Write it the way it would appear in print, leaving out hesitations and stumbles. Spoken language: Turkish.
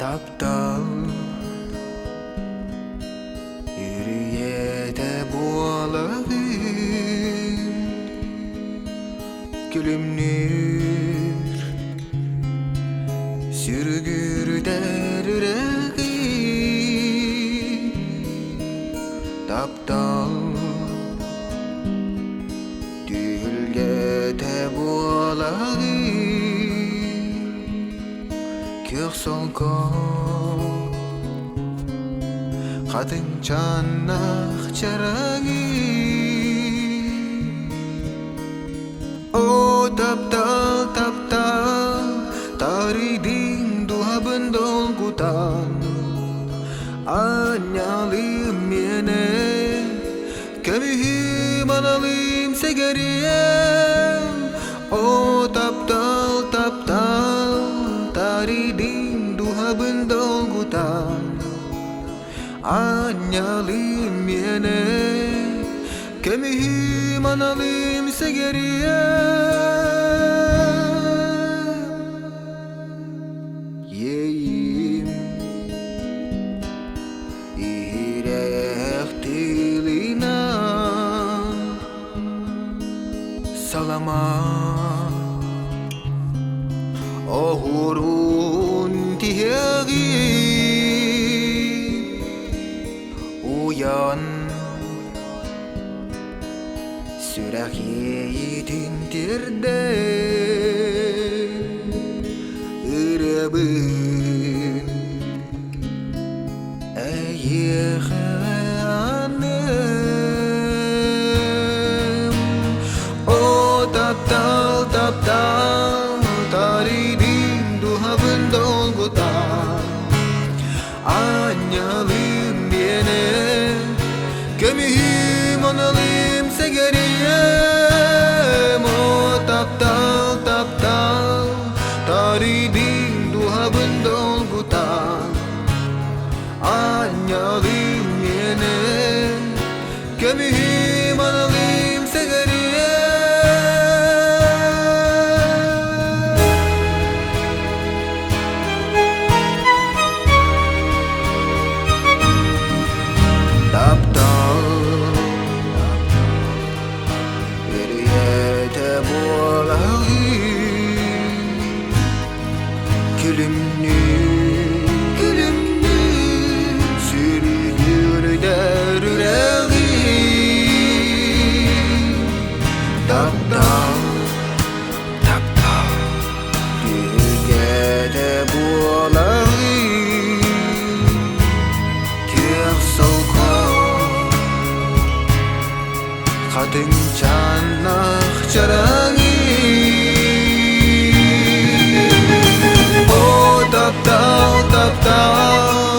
Taptal yürüyede boğalayım, gülümnür sürgürder yüreğim. Taptal düğülgede boğalayım, kök solkok kadın çanak çaragim. O taptal taptal taridin duha bendolgutan, anyalım yene kemihim analım segeriyem. O taptal taptal taridin duha bendolgutan, anyalım yene kemihim analım segeriyem. Yeyim irek dilinan salama ohurun tihegi. Uyan sürek yiğidindirde ırebin eyhanım. O taptal taptal taridin duha bendolgutan, anyalım diyene kemihim analım segeriyem. O taptal taptal taridin duha bendolgutan, anyalım yene kemihim analım segeriyem. Taptal yürüyede boğalayım, gülümnür gülümnür sürgürder yüreğim. Taptal taptal yürüyede boğalayım, kök solkok kadın çanak çaragim. O taptal taptal